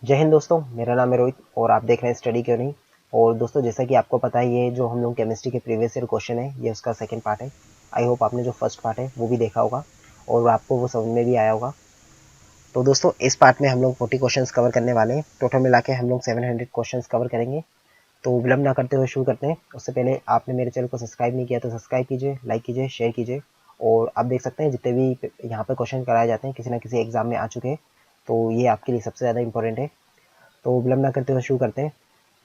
जय हिंद दोस्तों, मेरा नाम है रोहित और आप देख रहे हैं स्टडी क्यों नहीं। और दोस्तों, जैसा कि आपको पता है, ये जो हम लोग केमिस्ट्री के प्रीवियस ईयर क्वेश्चन है, ये उसका सेकंड पार्ट है। आई होप आपने जो फर्स्ट पार्ट है वो भी देखा होगा और आपको वो समझ में भी आया होगा। तो दोस्तों, इस पार्ट में हम लोग 40 क्वेश्चंस कवर करने वाले हैं। टोटल मिला के हम लोग 700 क्वेश्चंस कवर करेंगे। तो विलंब ना करते हुए शुरू करते हैं। उससे पहले आपने मेरे चैनल को सब्सक्राइब नहीं किया तो सब्सक्राइब कीजिए, लाइक कीजिए, शेयर कीजिए। और आप देख सकते हैं जितने भी यहाँ पर क्वेश्चन कराए जाते हैं किसी ना किसी एग्जाम में आ चुके हैं, तो ये आपके लिए सबसे ज़्यादा इंपॉर्टेंट है। तो विलंब न करते हुए शुरू करते हैं।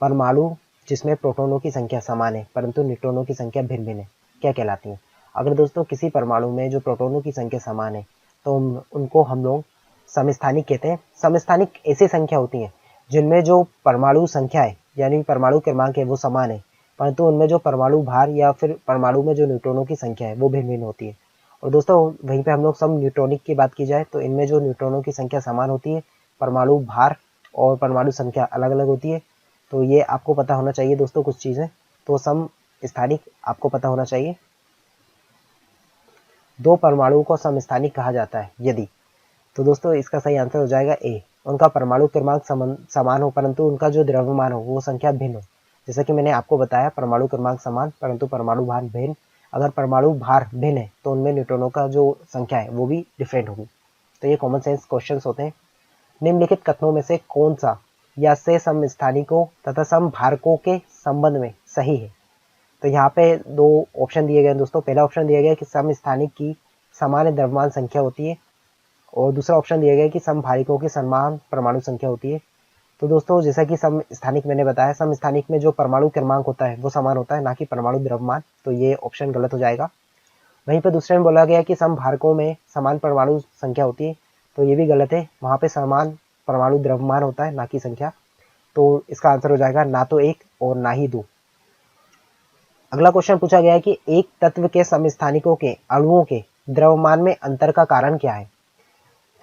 परमाणु जिसमें प्रोटॉनों की संख्या समान है परंतु न्यूट्रॉनों की संख्या भिन्न भिन्न है, क्या कहलाती है? अगर दोस्तों किसी परमाणु में जो प्रोटॉनों की संख्या समान है तो उनको हम लोग समस्थानिक कहते हैं। समस्थानिक ऐसी संख्या होती है जिनमें जो परमाणु संख्या है यानी परमाणु क्रमांक है वो समान है, परंतु उनमें जो परमाणु भार या फिर परमाणु में जो न्यूट्रॉनों की संख्या है वो भिन्न भिन्न होती है। और दोस्तों, वहीं पे हम लोग सम न्यूट्रॉनिक की बात की जाए तो इनमें जो न्यूट्रॉनों की संख्या समान होती है, परमाणु भार और परमाणु संख्या अलग अलग होती है। तो ये आपको पता होना चाहिए दोस्तों कुछ चीज़ें। तो सम स्थानिक आपको पता होना चाहिए। दो परमाणुओं को समस्थानिक कहा जाता है यदि, तो दोस्तों इसका सही आंसर हो जाएगा ए, उनका परमाणु क्रमांक समान हो परंतु उनका जो द्रव्यमान हो वो संख्या भिन्न हो। जैसा कि मैंने आपको बताया, परमाणु क्रमांक समान परंतु परमाणु भार भिन्न। अगर परमाणु भार भिन्न है तो उनमें न्यूट्रॉनों का जो संख्या है वो भी डिफरेंट होगी। तो ये कॉमन सेंस क्वेश्चन होते हैं। निम्नलिखित कथनों में से कौन सा या से समस्थानिकों तथा समभारकों के संबंध में सही है? तो यहाँ पे दो ऑप्शन दिए गए हैं दोस्तों। पहला ऑप्शन दिया गया है कि समस्थानिक की समान द्रव्यमान संख्या होती है और दूसरा ऑप्शन दिया गया है कि समभारिकों की समान परमाणु संख्या होती है। तो दोस्तों, जैसा कि समस्थानिक मैंने बताया, समस्थानिक में जो परमाणु क्रमांक होता है वो समान होता है, ना कि परमाणु द्रव्यमान। तो ये ऑप्शन गलत हो जाएगा। वहीं पर दूसरे में बोला गया कि समभारकों में समान परमाणु संख्या होती है, तो ये भी गलत है। वहां पे समान परमाणु द्रव्यमान होता है, ना कि संख्या। तो इसका आंसर हो जाएगा ना तो एक और ना ही दो। अगला क्वेश्चन पूछा गया है कि एक तत्व के समस्थानिकों के अणुओं के द्रव्यमान में अंतर का कारण क्या है?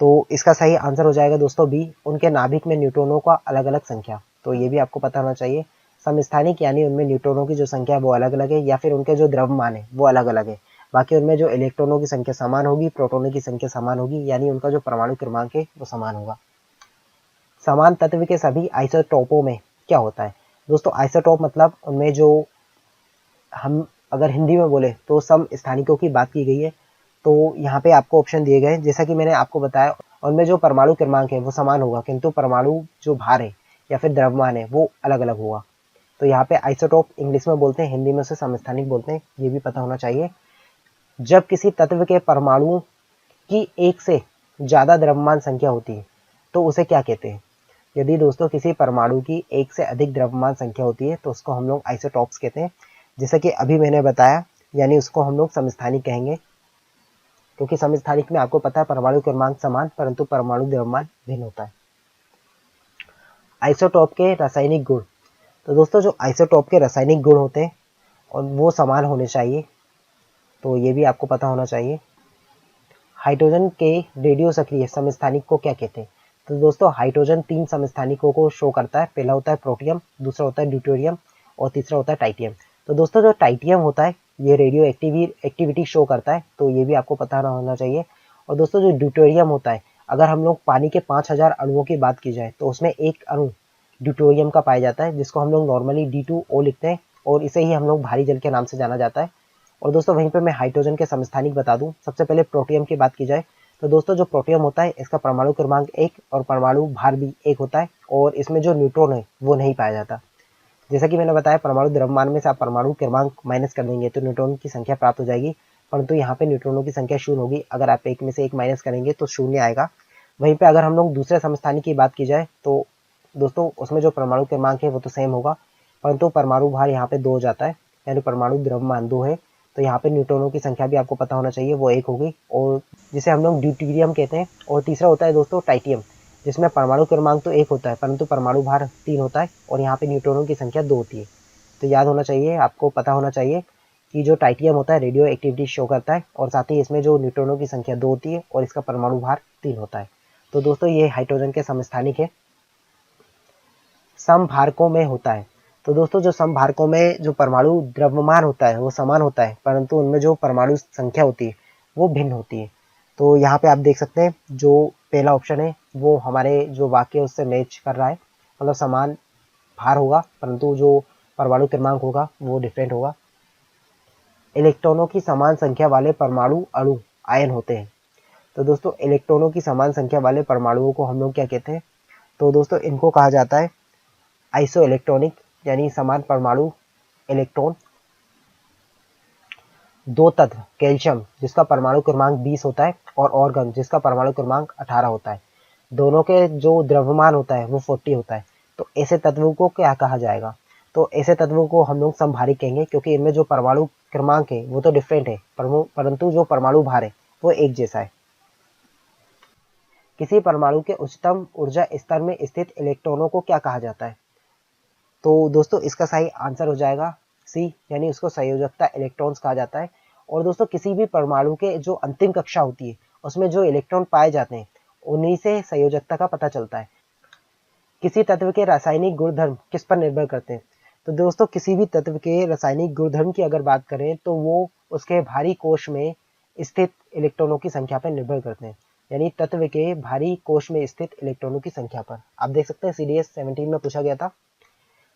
तो इसका सही आंसर हो जाएगा दोस्तों बी, उनके नाभिक में न्यूट्रॉनों का अलग अलग संख्या। तो ये भी आपको पता होना चाहिए। समस्थानिक यानी उनमें न्यूट्रॉनों की जो संख्या है वो अलग अलग है, या फिर उनके जो द्रव्यमान है वो अलग अलग है। बाकी उनमें जो इलेक्ट्रॉनों की संख्या समान होगी, प्रोटॉनों की संख्या समान होगी, यानी उनका जो परमाणु क्रमांक है वो समान होगा। समान तत्व के सभी आइसोटोपों में क्या होता है? दोस्तों, आइसोटोप मतलब उनमें जो, हम अगर हिंदी में बोले तो सम स्थानिकों की बात की गई है। तो यहाँ पे आपको ऑप्शन दिए गए जैसा कि मैंने आपको बताया, उनमें जो परमाणु क्रमांक है वो समान होगा किंतु परमाणु जो भार है या फिर द्रव्यमान है वो अलग अलग होगा। तो यहाँ पे आइसोटोप इंग्लिश में बोलते हैं, हिंदी में उसे समस्थानिक बोलते हैं, ये भी पता होना चाहिए। जब किसी तत्व के परमाणु की एक से ज्यादा द्रव्यमान संख्या होती है तो उसे क्या कहते हैं? यदि दोस्तों किसी परमाणु की एक से अधिक द्रव्यमान संख्या होती है तो उसको हम लोग आइसोटॉप्स कहते हैं। जैसा कि अभी मैंने बताया, यानी उसको हम लोग समस्थानिक कहेंगे, क्योंकि समस्थानिक में आपको पता है परमाणु क्रमांक समान परंतु परमाणु द्रव्यमान भिन्न होता है। आइसोटॉप के रासायनिक गुण। तो दोस्तों, जो आइसोटॉप के रासायनिक गुण होते हैं और वो समान होने चाहिए, तो ये भी आपको पता होना चाहिए। हाइड्रोजन के रेडियो सक्रिय समस्थानिक को क्या कहते हैं? तो दोस्तों, हाइड्रोजन 3 समस्थानिकों को शो करता है। पहला होता है प्रोटियम, दूसरा होता है ड्यूटेरियम और तीसरा होता है टाइटियम। तो दोस्तों, जो टाइटियम होता है ये रेडियो एक्टिविटी शो करता है, तो ये भी आपको पता होना चाहिए। और दोस्तों, जो ड्यूटेरियम होता है, अगर हम लोग पानी के 5000 अणुओं की बात की जाए तो उसमें एक अणु ड्यूटेरियम का पाया जाता है, जिसको हम लोग नॉर्मली D2O लिखते हैं और इसे ही हम लोग भारी जल के नाम से जाना जाता है। और दोस्तों, वहीं पे मैं हाइड्रोजन के समस्थानिक बता दूं। सबसे पहले प्रोटियम की बात की जाए तो दोस्तों, जो प्रोटियम होता है इसका परमाणु क्रमांक 1 और परमाणु भार भी 1 होता है और इसमें जो न्यूट्रॉन है वो नहीं पाया जाता। जैसा कि मैंने बताया, परमाणु द्रव्यमान में से आप परमाणु क्रमांक माइनस कर देंगे तो न्यूट्रॉन की संख्या प्राप्त हो जाएगी, परंतु यहाँ पे न्यूट्रॉनों की संख्या शून्य होगी। अगर आप एक में से एक माइनस करेंगे तो शून्य आएगा। वहीं पे अगर हम लोग दूसरे समस्थानिक की बात की जाए तो दोस्तों, उसमें जो परमाणु क्रमांक है वो तो सेम होगा, परंतु परमाणु भार यहाँ पे 2 हो जाता है, यानी परमाणु द्रव्यमान 2 है। तो यहाँ पे न्यूट्रॉनों की संख्या भी आपको पता होना चाहिए, वो 1 होगी, और जिसे हम लोग ड्यूटेरियम कहते हैं। और तीसरा होता है दोस्तों टाइटियम, जिसमें परमाणु क्रमांक तो 1 होता है परंतु परमाणु भार 3 होता है और यहाँ पे न्यूट्रॉनों की संख्या 2 होती है। तो याद होना चाहिए, आपको पता होना चाहिए कि जो टाइटियम होता है रेडियो एक्टिविटी शो करता है और साथ ही इसमें जो न्यूट्रॉनों की संख्या 2 होती है और इसका परमाणु भार 3 होता है। तो दोस्तों, ये हाइड्रोजन के समस्थानिक है। समभारकों में होता है। तो दोस्तों, जो समभारकों में जो परमाणु द्रव्यमान होता है वो समान होता है, परंतु उनमें जो परमाणु संख्या होती है वो भिन्न होती है। तो यहाँ पे आप देख सकते हैं, जो पहला ऑप्शन है वो हमारे जो वाक्य उससे मैच कर रहा है, मतलब समान भार होगा परंतु जो परमाणु क्रमांक होगा वो डिफरेंट होगा। इलेक्ट्रॉनों की समान संख्या वाले परमाणु अणु आयन होते हैं। तो दोस्तों इलेक्ट्रॉनों की समान संख्या वाले परमाणुओं को हम लोग क्या कहते हैं? तो दोस्तों इनको कहा जाता है आइसो इलेक्ट्रॉनिक, यानी समान परमाणु इलेक्ट्रॉन। दो तत्व कैल्शियम जिसका परमाणु क्रमांक 20 होता है और ऑर्गन जिसका परमाणु क्रमांक 18 होता है, दोनों के जो द्रव्यमान होता है वो 40 होता है। तो ऐसे तत्वों को क्या कहा जाएगा? तो ऐसे तत्वों को हम लोग समभारिक कहेंगे, क्योंकि इनमें जो परमाणु क्रमांक है वो तो डिफरेंट है परंतु जो परमाणु भार है वो एक जैसा है। किसी परमाणु के उच्चतम ऊर्जा स्तर में स्थित इलेक्ट्रॉनों को क्या कहा जाता है? तो दोस्तों इसका सही आंसर हो जाएगा सी, यानी उसको संयोजकता इलेक्ट्रॉन्स कहा जाता है। और दोस्तों किसी भी परमाणु के जो अंतिम कक्षा होती है उसमें जो इलेक्ट्रॉन पाए जाते हैं उन्हीं से संयोजकता का पता चलता है। किसी तत्व के रासायनिक गुणधर्म किस पर निर्भर करते हैं? तो दोस्तों किसी भी तत्व के रासायनिक गुणधर्म की अगर बात करें तो वो उसके भारी कोश में स्थित इलेक्ट्रॉनों की संख्या पर निर्भर करते हैं, यानी तत्व के भारी कोश में स्थित इलेक्ट्रॉनों की संख्या पर। आप देख सकते हैं CDS 17 में पूछा गया था।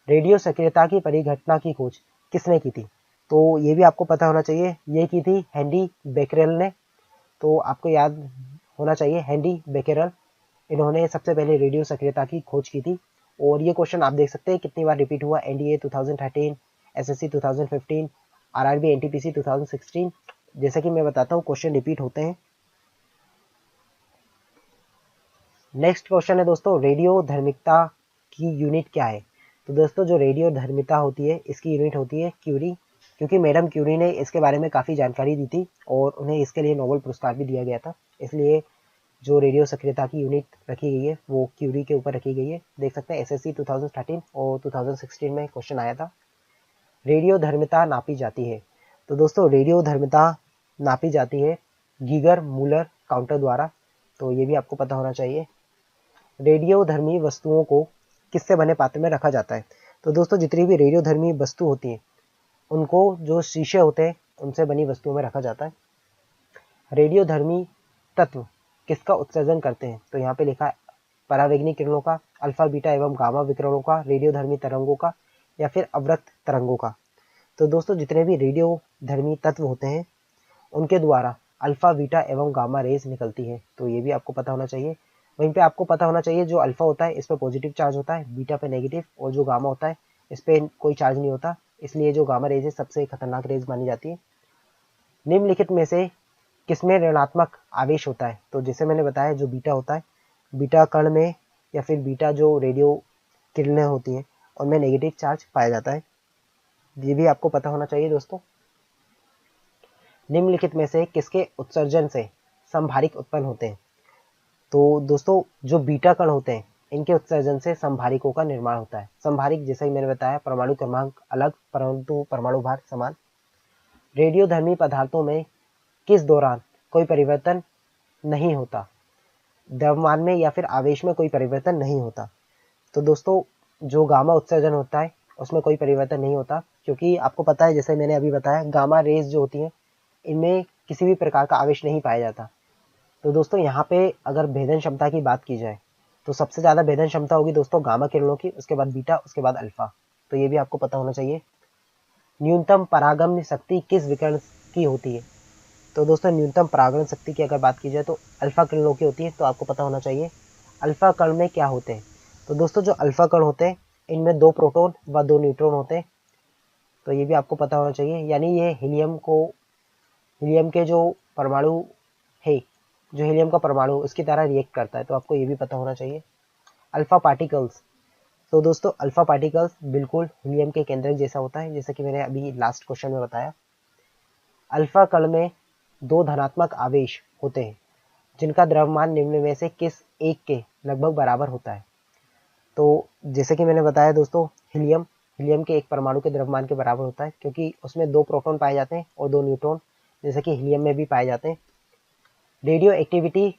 रेडियो सक्रियता की परिघटना की खोज किसने की थी? तो ये भी आपको पता होना चाहिए, ये की थी हेनरी बेकरेल ने। तो आपको याद होना चाहिए हेनरी बेकरेल, इन्होंने सबसे पहले रेडियो सक्रियता की खोज की थी। और ये क्वेश्चन आप देख सकते हैं कितनी बार रिपीट हुआ, NDA 2013, SSC 2015, RRB NTPC 2016। जैसा कि मैं बताता हूँ क्वेश्चन रिपीट होते हैं। नेक्स्ट क्वेश्चन है दोस्तों, रेडियो धर्मिकता की यूनिट क्या है? तो दोस्तों जो रेडियो धर्मिता होती है इसकी यूनिट होती है क्यूरी, क्योंकि मैडम क्यूरी ने इसके बारे में काफ़ी जानकारी दी थी और उन्हें इसके लिए नोबेल पुरस्कार भी दिया गया था। इसलिए जो रेडियो सक्रियता की यूनिट रखी गई है वो क्यूरी के ऊपर रखी गई है। देख सकते हैं SSC 2013 और 2016 में क्वेश्चन आया था। रेडियो धर्मिता नापी जाती है। तो दोस्तों रेडियो धर्मिता नापी जाती है गीगर मूलर काउंटर द्वारा। तो ये भी आपको पता होना चाहिए। रेडियो धर्मी वस्तुओं को किससे बने पात्र में रखा जाता है? तो दोस्तों जितनी भी रेडियो धर्मी वस्तु होती है उनको जो शीशे होते हैं उनसे बनी वस्तुओं में रखा जाता है। रेडियो धर्मी तत्व किसका उत्सर्जन करते हैं? तो यहाँ पे लिखा है परावैंगनिक किरणों का, अल्फा बीटा एवं गामा विकिरणों का, रेडियो धर्मी तरंगों का, या फिर अवरक्त तरंगों का। तो दोस्तों जितने भी रेडियो धर्मी तत्व होते हैं उनके द्वारा अल्फा बीटा एवं गामा रेज निकलती है। तो ये भी आपको पता होना चाहिए। वहीं पे आपको पता होना चाहिए जो अल्फा होता है इस पर पॉजिटिव चार्ज होता है, बीटा पे नेगेटिव, और जो गामा होता है इस पे कोई चार्ज नहीं होता, इसलिए जो गामा रेज है सबसे खतरनाक रेज मानी जाती है। निम्नलिखित में से किसमें ऋणात्मक आवेश होता है? तो जैसे मैंने बताया जो बीटा होता है, बीटा कण में या फिर बीटा जो रेडियो किरणें होती हैं उनमें नेगेटिव चार्ज पाया जाता है। ये भी आपको पता होना चाहिए दोस्तों। निम्नलिखित में से किसके उत्सर्जन से समभारिक उत्पन्न होते हैं? तो दोस्तों जो बीटा कण होते हैं इनके उत्सर्जन से समभारिकों का निर्माण होता है। समभारिक जैसे ही मैंने बताया परमाणु क्रमांक अलग परंतु परमाणु भार समान। रेडियोधर्मी पदार्थों में किस दौरान कोई परिवर्तन नहीं होता? द्रव्यमान में या फिर आवेश में कोई परिवर्तन नहीं होता। तो दोस्तों जो गामा उत्सर्जन होता है उसमें कोई परिवर्तन नहीं होता, क्योंकि आपको पता है जैसे मैंने अभी बताया गामा रेज जो होती हैं इनमें किसी भी प्रकार का आवेश नहीं पाया जाता। तो दोस्तों यहाँ पे अगर भेदन क्षमता की बात की जाए तो सबसे ज़्यादा भेदन क्षमता होगी दोस्तों गामा किरणों की, उसके बाद बीटा, उसके बाद अल्फा। तो ये भी आपको पता होना चाहिए। न्यूनतम परागम्य शक्ति किस विकिरण की होती है? तो दोस्तों न्यूनतम परागण शक्ति की अगर बात की जाए तो अल्फा किरणों की होती है। तो आपको पता होना चाहिए अल्फा कण में क्या होते हैं। तो दोस्तों जो अल्फा कण होते हैं इनमें 2 प्रोटॉन व 2 न्यूट्रॉन होते हैं। तो ये भी आपको पता होना चाहिए, यानी ये हीलियम के जो परमाणु है, जो हीलियम का परमाणु उसकी तरह रिएक्ट करता है। तो आपको ये भी पता होना चाहिए। अल्फा पार्टिकल्स, तो दोस्तों अल्फा पार्टिकल्स बिल्कुल हीलियम के केंद्रक जैसा होता है, जैसे कि मैंने अभी लास्ट क्वेश्चन में बताया। अल्फा कण में 2 धनात्मक आवेश होते हैं जिनका द्रव्यमान निम्न में से किस एक के लगभग बराबर होता है? तो जैसे कि मैंने बताया दोस्तों हीलियम के एक परमाणु के द्रव्यमान के बराबर होता है, क्योंकि उसमें 2 प्रोटॉन पाए जाते हैं और 2 न्यूट्रॉन, जैसे कि हीलियम में भी पाए जाते हैं। रेडियो एक्टिविटी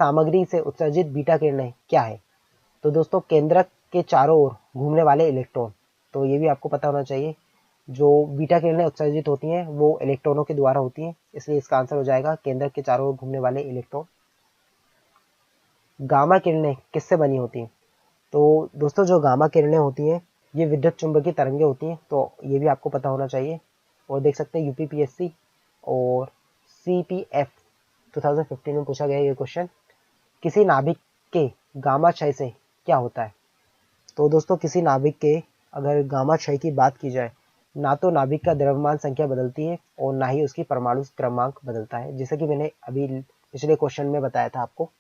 सामग्री से उत्सर्जित बीटा किरणें क्या है? तो दोस्तों केंद्रक के चारों ओर घूमने वाले इलेक्ट्रॉन। तो ये भी आपको पता होना चाहिए। जो बीटा किरणें उत्सर्जित होती हैं वो इलेक्ट्रॉनों के द्वारा होती हैं, इसलिए इसका आंसर हो जाएगा केंद्रक के चारों ओर घूमने वाले इलेक्ट्रॉन। गामा किरणें किससे बनी होती हैं? तो दोस्तों जो गामा किरणें होती हैं ये विद्युत चुंबकीय तरंगें होती हैं, तो ये भी आपको पता होना चाहिए। और देख सकते हैं यूपीपीएससी और सीपीएफ 2015 में पूछा गया ये क्वेश्चन, किसी नाभिक के गामा क्षय से क्या होता है? तो दोस्तों किसी नाभिक के अगर गामा क्षय की बात की जाए, ना तो नाभिक का द्रव्यमान संख्या बदलती है और ना ही उसकी परमाणु क्रमांक बदलता है, जैसे कि मैंने अभी पिछले क्वेश्चन में बताया था आपको।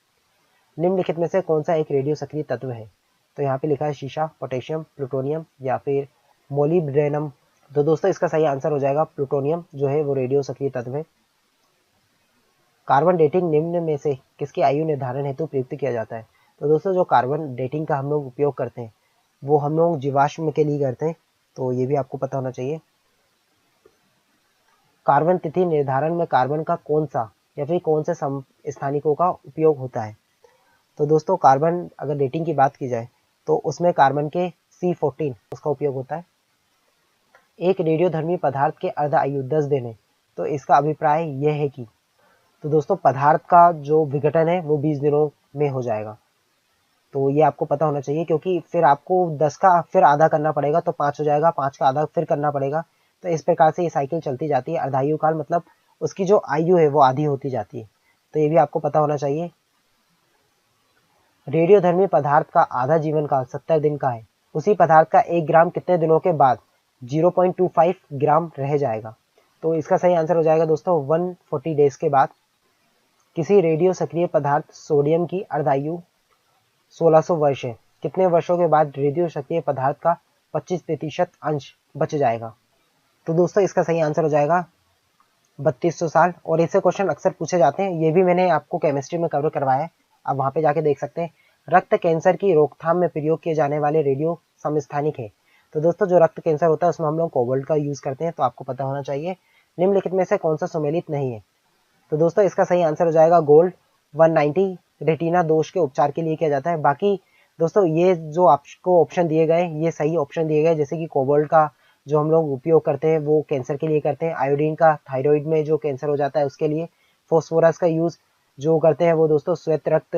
निम्नलिखित में से कौन सा एक रेडियो सक्रिय तत्व है? तो यहाँ पे लिखा है शीशा, पोटेशियम, प्लूटोनियम या फिर मोलिब्डेनम। तो दोस्तों इसका सही आंसर हो जाएगा प्लूटोनियम, जो है वो रेडियो सक्रिय तत्व है। कार्बन डेटिंग निम्न में से किसकी आयु निर्धारण हेतु प्रयुक्त किया जाता है? तो दोस्तों जो कार्बन डेटिंग का हम लोग उपयोग करते हैं वो हम लोग जीवाश्म के लिए करते हैं, तो ये भी आपको पता होना चाहिए। कार्बन तिथि निर्धारण में कार्बन का कौन सा या फिर कौन से स्थानिकों का उपयोग होता है? तो दोस्तों कार्बन अगर डेटिंग की बात की जाए तो उसमें कार्बन के C14 उसका उपयोग होता है। एक रेडियोधर्मी पदार्थ के अर्ध आयु 10 दिन है, तो इसका अभिप्राय यह है कि, तो दोस्तों पदार्थ का जो विघटन है वो 20 दिनों में हो जाएगा, तो ये आपको पता होना चाहिए, क्योंकि फिर आपको 10 का फिर आधा करना पड़ेगा तो 5 हो जाएगा, 5 का आधा फिर करना पड़ेगा, तो इस प्रकार से ये साइकिल चलती जाती है। अर्धायु काल मतलब उसकी जो आयु है वो आधी होती जाती है, तो ये भी आपको पता होना चाहिए। रेडियोधर्मी पदार्थ का आधा जीवन काल 70 दिन का है, उसी पदार्थ का 1 ग्राम कितने दिनों के बाद 0.25 ग्राम रह जाएगा? तो इसका सही आंसर हो जाएगा दोस्तों 140 डेज के बाद। किसी रेडियो सक्रिय पदार्थ सोडियम की अर्धायु 1600 वर्ष है, कितने वर्षों के बाद रेडियो सक्रिय पदार्थ का 25% अंश बच जाएगा? तो दोस्तों इसका सही आंसर हो जाएगा 3200 साल। और इससे क्वेश्चन अक्सर पूछे जाते हैं, ये भी मैंने आपको केमिस्ट्री में कवर करवाया है, आप वहां पे जाके देख सकते हैं। रक्त कैंसर की रोकथाम में प्रयोग किए जाने वाले रेडियो समस्थानिक है। तो दोस्तों जो रक्त कैंसर होता है उसमें हम लोग कोबाल्ट का यूज करते हैं, तो आपको पता होना चाहिए। निम्नलिखित में से कौन सा सुमेलित नहीं है? तो दोस्तों इसका सही आंसर हो जाएगा गोल्ड। 190 रेटिना दोष के उपचार के लिए किया जाता है। बाकी दोस्तों ये जो आपको ऑप्शन दिए गए ये सही ऑप्शन दिए गए, जैसे कि कोबाल्ट का जो हम लोग उपयोग करते हैं वो कैंसर के लिए करते हैं, आयोडीन का थायराइड में जो कैंसर हो जाता है उसके लिए, फॉस्फोरस का यूज जो करते हैं वो दोस्तों श्वेत रक्त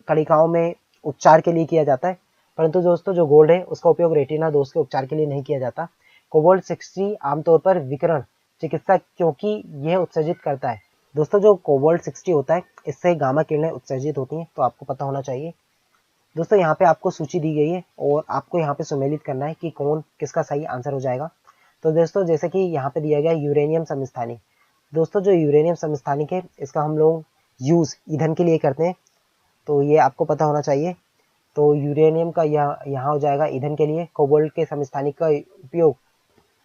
कणिकाओं में उपचार के लिए किया जाता है। परंतु दोस्तों जो गोल्ड है उसका उपयोग रेटिना दोष के उपचार के लिए नहीं किया जाता। कोबाल्ट 60 आमतौर पर विकिरण चिकित्सा क्योंकि यह उत्सर्जित करता है। दोस्तों जो कोबाल्ट 60 होता है इससे गामा किरणें उत्सर्जित होती हैं, तो आपको पता होना चाहिए। दोस्तों यहाँ पे आपको सूची दी गई है और आपको यहाँ पे सुमेलित करना है कि कौन किसका सही आंसर हो जाएगा। तो दोस्तों जैसे कि यहाँ पे दिया गया यूरेनियम समस्थानिक, दोस्तों जो यूरेनियम समस्थानिक है इसका हम लोग यूज ईंधन के लिए करते हैं, तो ये आपको पता होना चाहिए। तो यूरेनियम का यहाँ हो जाएगा ईंधन के लिए। कोबाल्ट के समस्थानिक का उपयोग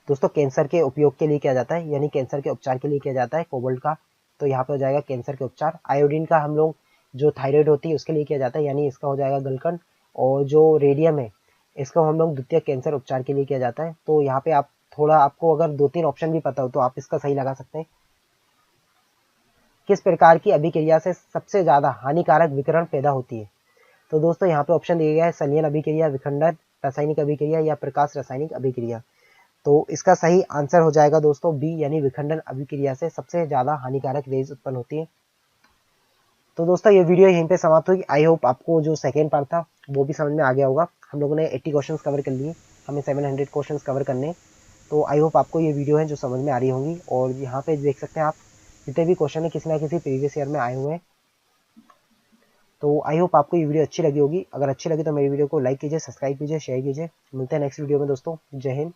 दोस्तों कैंसर के उपयोग के लिए किया जाता है, यानी कैंसर के उपचार के लिए किया जाता है कोबाल्ट का, तो यहाँ पे हो जाएगा कैंसर के उपचार। आयोडीन का हम लोग जो थायराइड होती है उसके लिए किया जाता है, यानी इसका हो जाएगा गलकंड। और जो रेडियम है इसका हम लोग द्वितीय कैंसर उपचार के लिए किया जाता है। तो यहाँ पे आप थोड़ा आपको अगर 2-3 ऑप्शन भी पता हो तो आप इसका सही लगा सकते हैं। किस प्रकार की अभिक्रिया से सबसे ज्यादा हानिकारक विकिरण पैदा होती है? तो दोस्तों यहाँ पे ऑप्शन दिया गया है संलयन अभिक्रिया, विखंडन रासायनिक अभिक्रिया या प्रकाश रासायनिक अभिक्रिया। तो इसका सही आंसर हो जाएगा दोस्तों बी, यानी विखंडन अभिक्रिया से सबसे ज्यादा हानिकारक रेज उत्पन्न होती है। तो दोस्तों ये वीडियो यहीं पे समाप्त हुई। आई होप आपको जो सेकेंड पार्ट था वो भी समझ में आ गया होगा। हम लोगों ने 80 क्वेश्चंस कवर कर लिए, हमें 700 क्वेश्चंस कवर करने। तो आई होप आपको ये वीडियो है जो समझ में आ रही होंगी। और यहाँ पे देख सकते हैं आप जितने भी क्वेश्चन है किसी ना किसी प्रीवियस ईयर में आए हुए हैं। तो आई होप आपको ये वीडियो अच्छी लगी होगी। अगर अच्छी लगी तो मेरी वीडियो को लाइक कीजिए, सब्सक्राइब कीजिए, शेयर कीजिए। मिलते हैं नेक्स्ट वीडियो में दोस्तों। जय हिंद।